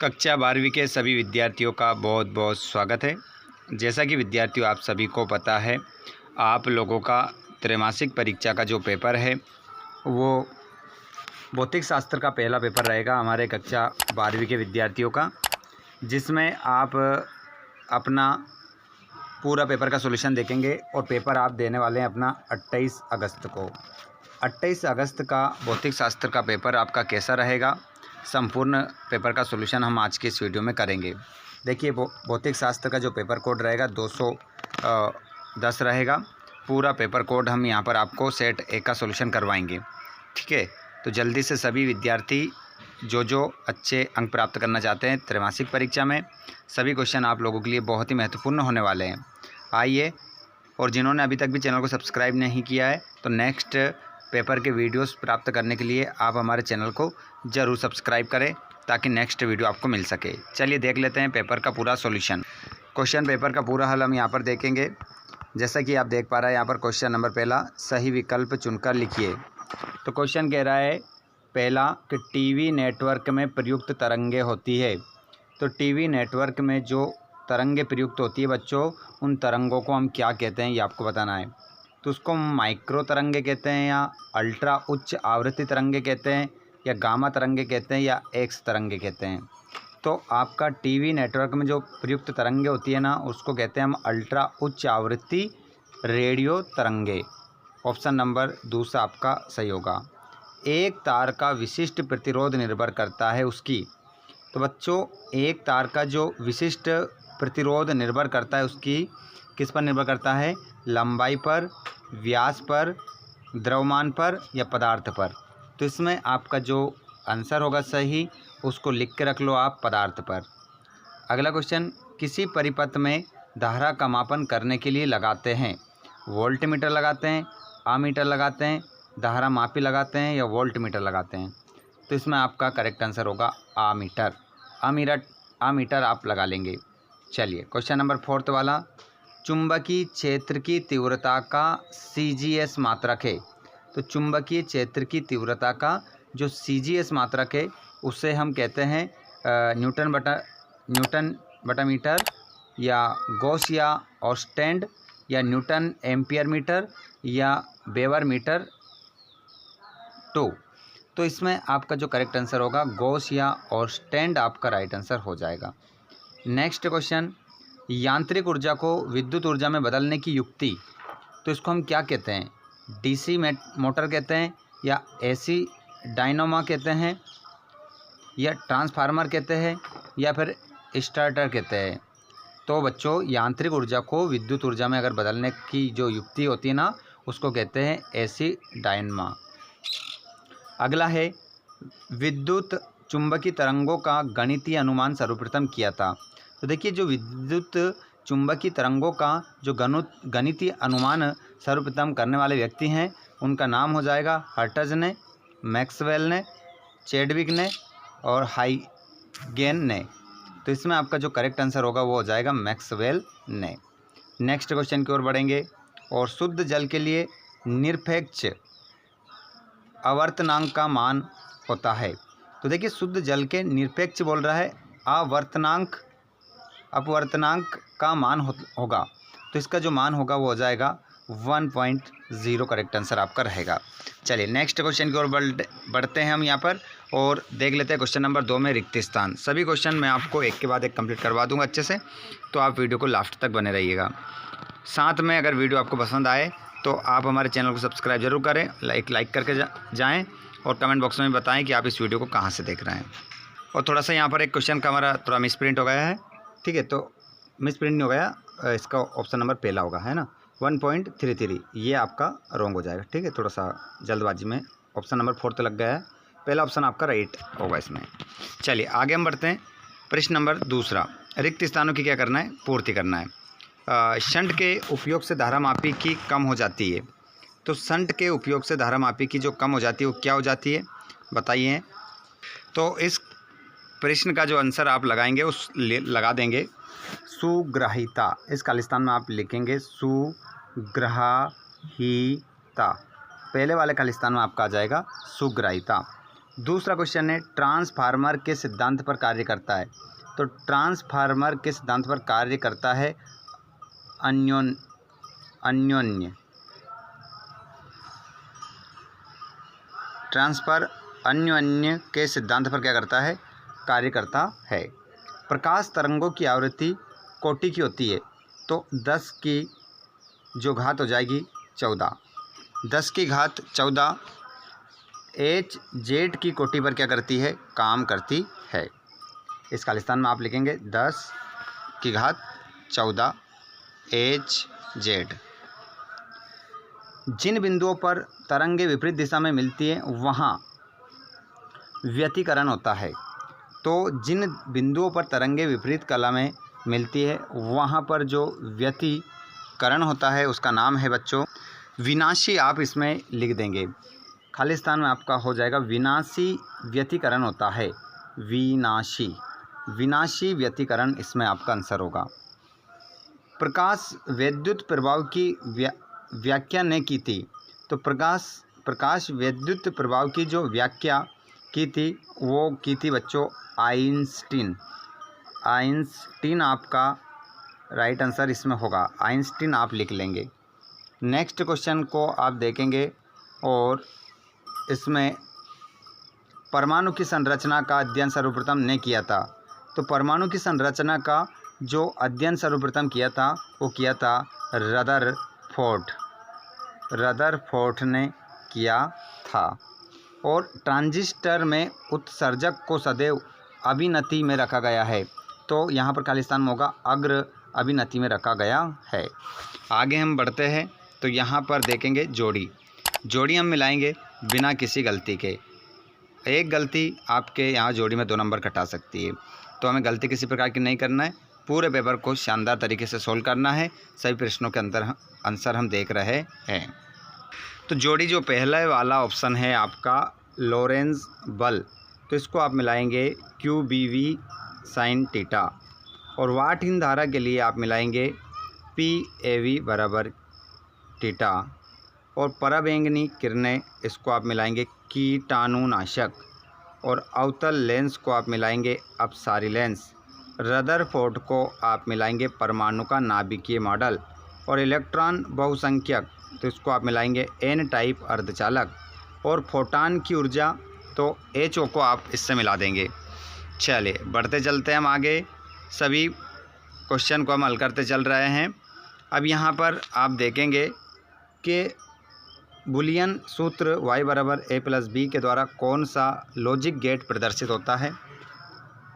कक्षा 12वीं के सभी विद्यार्थियों का बहुत बहुत स्वागत है। जैसा कि विद्यार्थियों आप सभी को पता है, आप लोगों का त्रैमासिक परीक्षा का जो पेपर है वो भौतिक शास्त्र का पहला पेपर रहेगा हमारे कक्षा 12वीं के विद्यार्थियों का, जिसमें आप अपना पूरा पेपर का सॉल्यूशन देखेंगे और पेपर आप देने वाले हैं अपना 28 अगस्त को। 28 अगस्त का भौतिक शास्त्र का पेपर आपका कैसा रहेगा, संपूर्ण पेपर का सॉल्यूशन हम आज के इस वीडियो में करेंगे। देखिए, भौतिक शास्त्र का जो पेपर कोड रहेगा 210 रहेगा। पूरा पेपर कोड हम यहाँ पर आपको सेट ए का सॉल्यूशन करवाएंगे, ठीक है। तो जल्दी से सभी विद्यार्थी जो अच्छे अंक प्राप्त करना चाहते हैं त्रैमासिक परीक्षा में, सभी क्वेश्चन आप लोगों के लिए बहुत ही महत्वपूर्ण होने वाले हैं। आइए, और जिन्होंने अभी तक भी चैनल को सब्सक्राइब नहीं किया है तो नेक्स्ट पेपर के वीडियोस प्राप्त करने के लिए आप हमारे चैनल को ज़रूर सब्सक्राइब करें ताकि नेक्स्ट वीडियो आपको मिल सके। चलिए देख लेते हैं पेपर का पूरा सॉल्यूशन। क्वेश्चन पेपर का पूरा हल हम यहाँ पर देखेंगे। जैसा कि आप देख पा रहे हैं यहाँ पर क्वेश्चन नंबर पहला, सही विकल्प चुनकर लिखिए। तो क्वेश्चन कह रहा है पहला कि टीवी नेटवर्क में प्रयुक्त तरंगे होती है। तो टीवी नेटवर्क में जो तरंगे प्रयुक्त होती है बच्चों, उन तरंगों को हम क्या कहते हैं ये आपको बताना है। तो उसको माइक्रो तरंगे कहते हैं, या अल्ट्रा उच्च आवृत्ति तरंगे कहते हैं, या गामा तरंगे कहते हैं, या एक्स तरंगे कहते हैं। तो आपका टीवी नेटवर्क में जो प्रयुक्त तरंगे होती है ना, उसको कहते हैं हम अल्ट्रा उच्च आवृत्ति रेडियो तरंगे। ऑप्शन नंबर दूसरा आपका सही होगा। एक तार का विशिष्ट प्रतिरोध निर्भर करता है उसकी। तो बच्चों, एक तार का जो विशिष्ट प्रतिरोध निर्भर करता है उसकी किस पर निर्भर करता है? लंबाई पर, व्यास पर, द्रव्यमान पर, या पदार्थ पर। तो इसमें आपका जो आंसर होगा सही, उसको लिख के रख लो आप, पदार्थ पर। अगला क्वेश्चन, किसी परिपथ में धारा का मापन करने के लिए लगाते हैं। वोल्ट मीटर लगाते हैं, आमीटर लगाते हैं, धारा मापी लगाते हैं, या वोल्ट मीटर लगाते हैं। तो इसमें आपका करेक्ट आंसर होगा आमीटर। आमीटर आप लगा लेंगे। चलिए क्वेश्चन नंबर 4 वाला, चुंबकीय क्षेत्र की तीव्रता का CGS मात्रक है। तो चुंबकीय क्षेत्र की तीव्रता का जो CGS मात्रक है उसे हम कहते हैं न्यूटन बटा मीटर, या गॉस या ऑस्टेंड, या न्यूटन एम्पियर मीटर, या वेबर मीटर 2। तो इसमें आपका जो करेक्ट आंसर होगा गॉस या ऑस्टेंड आपका राइट आंसर हो जाएगा। नेक्स्ट क्वेश्चन, यांत्रिक ऊर्जा को विद्युत ऊर्जा में बदलने की युक्ति। तो इसको हम क्या कहते हैं? DC मोटर कहते हैं, या AC डायनामो कहते हैं, या ट्रांसफार्मर कहते हैं, या फिर स्टार्टर कहते हैं। तो बच्चों, यांत्रिक ऊर्जा को विद्युत ऊर्जा में अगर बदलने की जो युक्ति होती है ना, उसको कहते हैं AC डायनामो। अगला है, विद्युत चुंबकीय तरंगों का गणितीय अनुमान सर्वप्रथम किया था। तो देखिए, जो विद्युत चुंबकीय तरंगों का जो गणितीय अनुमान सर्वप्रथम करने वाले व्यक्ति हैं, उनका नाम हो जाएगा हर्ट्ज ने, मैक्सवेल ने, चैडविक ने, और हाइगेन ने। तो इसमें आपका जो करेक्ट आंसर होगा वो हो जाएगा मैक्सवेल ने। नेक्स्ट क्वेश्चन की ओर बढ़ेंगे, और शुद्ध जल के लिए निरपेक्ष आवर्तनांक का मान होता है। तो देखिए, शुद्ध जल के निरपेक्ष बोल रहा है, अपवर्तनांक का मान होगा। तो इसका जो मान होगा वो हो जाएगा 1.0 करेक्ट आंसर आपका रहेगा। चलिए नेक्स्ट क्वेश्चन की ओर बढ़ते हैं हम यहाँ पर, और देख लेते हैं क्वेश्चन नंबर 2 में रिक्त स्थान। सभी क्वेश्चन मैं आपको एक के बाद एक कंप्लीट करवा दूंगा अच्छे से, तो आप वीडियो को लास्ट तक बने रहिएगा। साथ में अगर वीडियो आपको पसंद आए तो आप हमारे चैनल को सब्सक्राइब जरूर करें, लाइक करके जाएँ, और कमेंट बॉक्स में बताएं कि आप इस वीडियो को कहाँ से देख रहे हैं। और थोड़ा सा यहाँ पर एक क्वेश्चन का हमारा थोड़ा मिस प्रिंट हो गया है, ठीक है। तो मिस प्रिंट नहीं हो गया, इसका ऑप्शन नंबर पहला होगा, है ना, 1.33, ये आपका रॉन्ग हो जाएगा, ठीक है। थोड़ा सा जल्दबाजी में ऑप्शन नंबर 4 तो लग गया है, पहला ऑप्शन आपका राइट होगा इसमें। चलिए आगे हम बढ़ते हैं। प्रश्न नंबर 2, रिक्त स्थानों की क्या करना है? पूर्ति करना है। शंट के उपयोग से धारा मापी की कम हो जाती है। तो शंट के उपयोग से धारा मापी की जो कम हो जाती है वो क्या हो जाती है, बताइए। तो इस प्रश्न का जो आंसर आप लगाएंगे उस लगा देंगे सुग्राहिता। इस खालिस्तान में आप लिखेंगे सुग्राहिता। पहले वाले खालिस्तान में आपका आ जाएगा सुग्राहिता। दूसरा क्वेश्चन है ट्रांसफार्मर के सिद्धांत पर कार्य करता है। तो ट्रांसफार्मर के सिद्धांत पर कार्य करता है अन्योन्य। ट्रांसफर अन्योन्य के सिद्धांत पर क्या करता है, कार्य करता है। प्रकाश तरंगों की आवृत्ति कोटि की होती है, तो 10 की जो घात हो जाएगी 14, 10 की घात 14 Hz की कोटि पर क्या करती है, काम करती है। इस खालिस्तान में आप लिखेंगे 10 की घात 14 Hz। जिन बिंदुओं पर तरंगें विपरीत दिशा में मिलती हैं वहाँ व्यतिकरण होता है। तो जिन बिंदुओं पर तरंगें विपरीत कला में मिलती है वहाँ पर जो व्यतिकरण होता है उसका नाम है बच्चों विनाशी। आप इसमें लिख देंगे, खालिस्तान में आपका हो जाएगा विनाशी व्यतिकरण होता है। विनाशी व्यतिकरण इसमें आपका आंसर होगा। प्रकाश विद्युत प्रभाव की व्याख्या ने की थी। तो प्रकाश विद्युत प्रभाव की जो व्याख्या की थी वो की थी बच्चों आइंस्टीन आपका राइट आंसर इसमें होगा, आइंस्टीन आप लिख लेंगे। नेक्स्ट क्वेश्चन को आप देखेंगे और इसमें परमाणु की संरचना का अध्ययन सर्वप्रथम ने किया था। तो परमाणु की संरचना का जो अध्ययन सर्वप्रथम किया था वो किया था रदरफोर्ड ने किया था। और ट्रांजिस्टर में उत्सर्जक को सदैव अभिनति में रखा गया है। तो यहाँ पर खालिस्तान में होगा अग्र अभिनति में रखा गया है। आगे हम बढ़ते हैं तो यहाँ पर देखेंगे जोड़ी हम मिलाएंगे बिना किसी गलती के। एक गलती आपके यहाँ जोड़ी में 2 नंबर कटा सकती है, तो हमें गलती किसी प्रकार की नहीं करना है। पूरे पेपर को शानदार तरीके से सोल्व करना है। सभी प्रश्नों के आंसर हम देख रहे हैं। तो जोड़ी जो पहला वाला ऑप्शन है आपका लॉरेंज बल, तो इसको आप मिलाएंगे QBV sin थीटा। और वाटहीन धारा के लिए आप मिलाएंगे PAV बराबर थीटा। और पराबैंगनी किरणें इसको आप मिलाएंगे कीटाणुनाशक। और अवतल लेंस को आप मिलाएंगे अपसारी लेंस। रदरफोर्ड को आप मिलाएंगे परमाणु का नाभिकीय मॉडल। और इलेक्ट्रॉन बहुसंख्यक तो इसको आप मिलाएंगे N टाइप अर्धचालक। और फोटान की ऊर्जा तो HO को आप इससे मिला देंगे। चलिए बढ़ते चलते हैं हम आगे। सभी क्वेश्चन को हम हल करते चल रहे हैं। अब यहाँ पर आप देखेंगे कि बुलियन सूत्र y बराबर a + b के द्वारा कौन सा लॉजिक गेट प्रदर्शित होता है।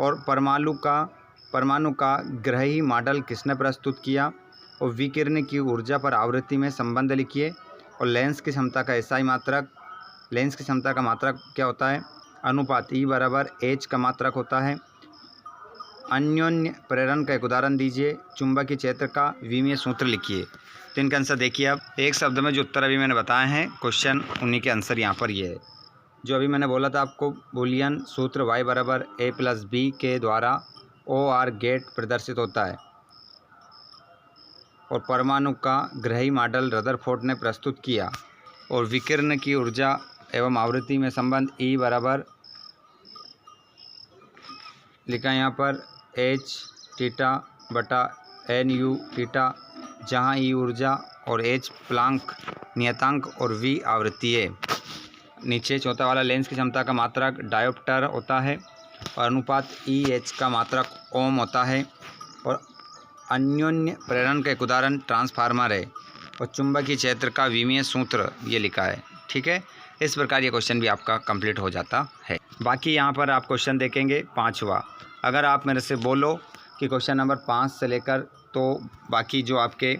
और परमाणु का ग्रही मॉडल किसने प्रस्तुत किया। और विकिरण की ऊर्जा पर आवृत्ति में संबंध लिखिए। और लेंस की क्षमता का मात्रक क्या होता है, अनुपात E बराबर H का मात्रक होता है। अन्योन्य प्रेरण का एक उदाहरण दीजिए। चुंबकीय क्षेत्र का विमीय सूत्र लिखिए। तो इनका आंसर देखिए आप एक शब्द में जो उत्तर अभी मैंने बताए हैं क्वेश्चन उन्हीं के आंसर यहाँ पर ये है। जो अभी मैंने बोला था आपको बुलियन सूत्र y बराबर a + b के द्वारा OR गेट प्रदर्शित होता है। और परमाणु का ग्रही मॉडल रदरफोर्ड ने प्रस्तुत किया। और विकिरण की ऊर्जा एवं आवृत्ति में संबंध E बराबर लिखा यहाँ पर H थीटा बटा NU थीटा, जहाँ E ऊर्जा और H प्लांक नियतांक और V आवृत्ति है। नीचे चौथा वाला लेंस की क्षमता का मात्रक डायोप्टर होता है। और अनुपात EH का मात्रक ओम होता है। और अन्योन्य प्रेरण का एक उदाहरण ट्रांसफार्मर है। और चुंबकीय क्षेत्र का विमीय सूत्र ये लिखा है। ठीक है, इस प्रकार ये क्वेश्चन भी आपका कंप्लीट हो जाता है। बाकी यहाँ पर आप क्वेश्चन देखेंगे 5वां। अगर आप मेरे से बोलो कि क्वेश्चन नंबर 5 से लेकर तो बाकी जो आपके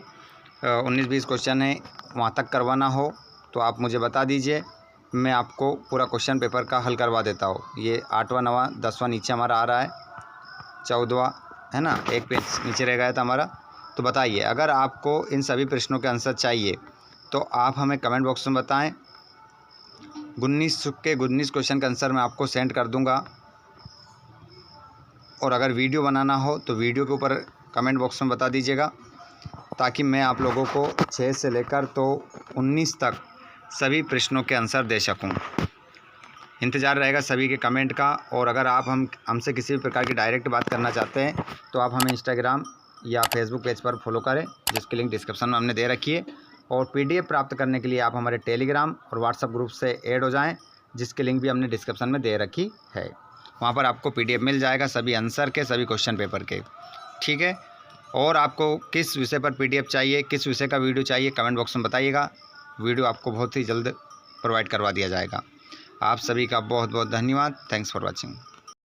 19-20 क्वेश्चन है वहाँ तक करवाना हो तो आप मुझे बता दीजिए, मैं आपको पूरा क्वेश्चन पेपर का हल करवा देता हूँ। ये 8वां 9वां 10वां नीचे हमारा आ रहा है, 14वां है ना, एक पेज नीचे रह गया था हमारा। तो बताइए, अगर आपको इन सभी प्रश्नों के आंसर चाहिए तो आप हमें कमेंट बॉक्स में बताएं। 19 क्वेश्चन का आंसर मैं आपको सेंड कर दूंगा। और अगर वीडियो बनाना हो तो वीडियो के ऊपर कमेंट बॉक्स में बता दीजिएगा, ताकि मैं आप लोगों को 6 से लेकर तो 19 तक सभी प्रश्नों के आंसर दे सकूं। इंतज़ार रहेगा सभी के कमेंट का। और अगर आप हमसे किसी भी प्रकार की डायरेक्ट बात करना चाहते हैं तो आप हमें इंस्टाग्राम या फेसबुक पेज पर फॉलो करें, जिसकी लिंक डिस्क्रिप्शन में हमने दे रखी है। और PDF प्राप्त करने के लिए आप हमारे टेलीग्राम और व्हाट्सएप ग्रुप से ऐड हो जाएं, जिसकी लिंक भी हमने डिस्क्रिप्शन में दे रखी है। वहाँ पर आपको PDF मिल जाएगा सभी आंसर के, सभी क्वेश्चन पेपर के। ठीक है। और आपको किस विषय पर PDF चाहिए, किस विषय का वीडियो चाहिए, कमेंट बॉक्स में बताइएगा। वीडियो आपको बहुत ही जल्द प्रोवाइड करवा दिया जाएगा। आप सभी का बहुत बहुत धन्यवाद। Thanks for watching.